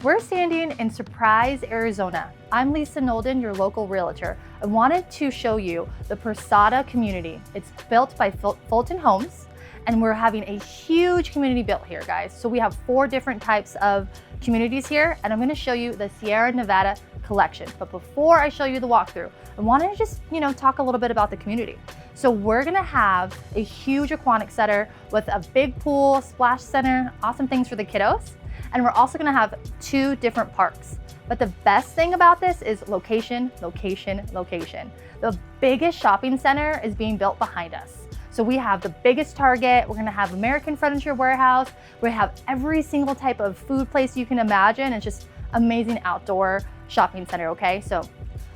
We're standing in Surprise, Arizona. I'm Lisa Noldan, your local realtor. I wanted to show you the Prasada community. It's built by Fulton Homes, and we're having a huge community built here, guys. So we have 4 different types of communities here, and I'm gonna show you the Sierra Nevada collection. But before I show you the walkthrough, I wanted to just, talk a little bit about the community. So we're gonna have a huge aquatic center with a big pool, splash center, awesome things for the kiddos. And we're also gonna have 2 different parks. But the best thing about this is location, location, location. The biggest shopping center is being built behind us. So we have the biggest Target, we're gonna have American Furniture Warehouse, we have every single type of food place you can imagine. It's just amazing outdoor shopping center, okay? So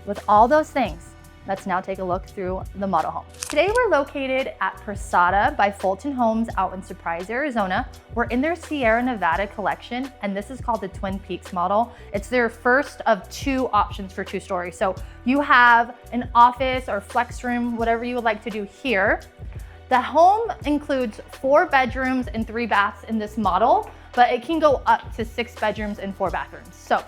with all those things, let's now take a look through the model home. Today we're located at Prasada by Fulton Homes out in Surprise, Arizona. We're in their Sierra Nevada collection, and this is called the Twin Peaks model. It's their first of 2 options for 2-story. So you have an office or flex room, whatever you would like to do here. The home includes 4 bedrooms and 3 baths in this model, but it can go up to 6 bedrooms and 4 bathrooms. So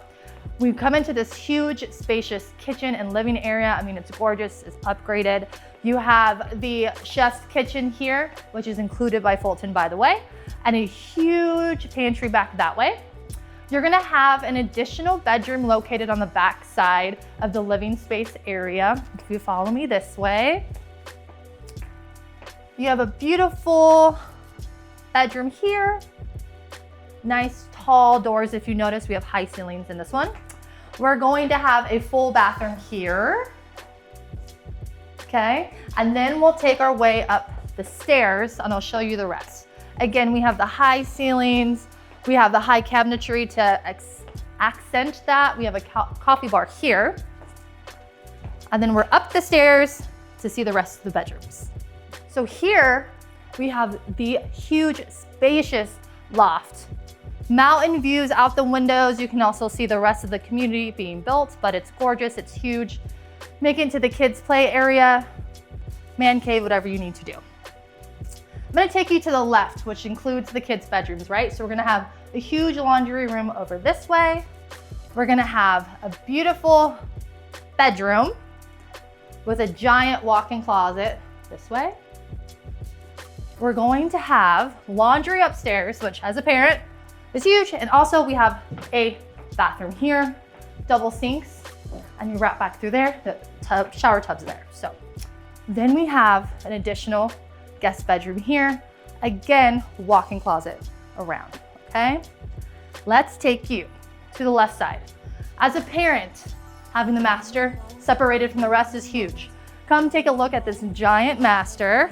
we've come into this huge, spacious kitchen and living area. I mean, it's gorgeous, it's upgraded. You have the chef's kitchen here, which is included by Fulton, by the way, and a huge pantry back that way. You're gonna have an additional bedroom located on the back side of the living space area. If you follow me this way, you have a beautiful bedroom here. Nice tall doors. If you notice, we have high ceilings in this one. We're going to have a full bathroom here. Okay, and then we'll take our way up the stairs and I'll show you the rest. Again, we have the high ceilings. We have the high cabinetry to accent that. We have a coffee bar here. And then we're up the stairs to see the rest of the bedrooms. So here we have the huge, spacious loft. Mountain views out the windows. You can also see the rest of the community being built, but it's gorgeous, it's huge. Make it into the kids' play area, man cave, whatever you need to do. I'm gonna take you to the left, which includes the kids' bedrooms, right? So we're gonna have a huge laundry room over this way. We're gonna have a beautiful bedroom with a giant walk-in closet this way. We're going to have laundry upstairs, which as a parent, is huge. And also we have a bathroom here, double sinks, and you wrap back through there, the shower tub's there. So then we have an additional guest bedroom here. Again, walk-in closet around, okay? Let's take you to the left side. As a parent, having the master separated from the rest is huge. Come take a look at this giant master.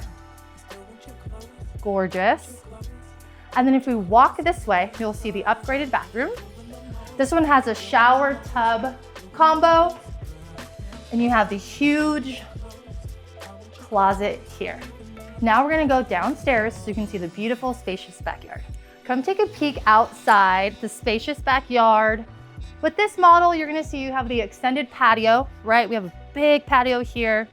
Gorgeous. And then if we walk this way, you'll see the upgraded bathroom. This one has a shower tub combo, and you have the huge closet here. Now we're gonna go downstairs so you can see the beautiful, spacious backyard. Come take a peek outside the spacious backyard. With this model, you're gonna see you have the extended patio, right? We have a big patio here.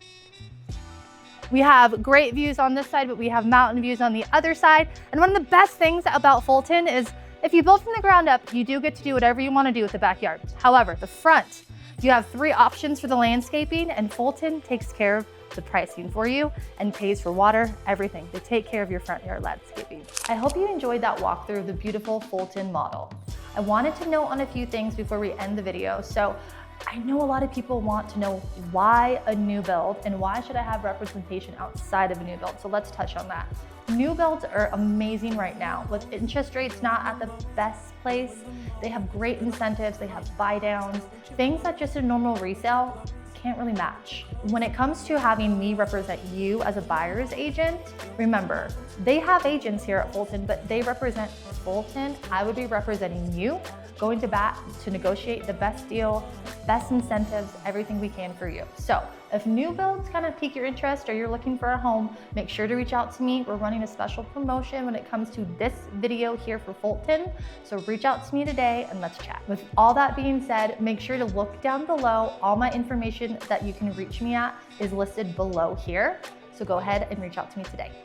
We have great views on this side, but we have mountain views on the other side. And one of the best things about Fulton is if you build from the ground up, you do get to do whatever you want to do with the backyard. However, the front, you have 3 options for the landscaping, and Fulton takes care of the pricing for you and pays for water, everything. They take care of your front yard landscaping. I hope you enjoyed that walkthrough of the beautiful Fulton model. I wanted to note on a few things before we end the video. So I know a lot of people want to know why a new build and why should I have representation outside of a new build. So let's touch on that. New builds are amazing right now. With interest rates not at the best place, they have great incentives, they have buy downs, things that just a normal resale can't really match. When it comes to having me represent you as a buyer's agent, remember, they have agents here at Fulton, but they represent Fulton. I would be representing you, going to bat to negotiate the best deal, best incentives, everything we can for you. So if new builds kind of pique your interest or you're looking for a home, make sure to reach out to me. We're running a special promotion when it comes to this video here for Fulton. So reach out to me today and let's chat. With all that being said, make sure to look down below. All my information that you can reach me at is listed below here. So go ahead and reach out to me today.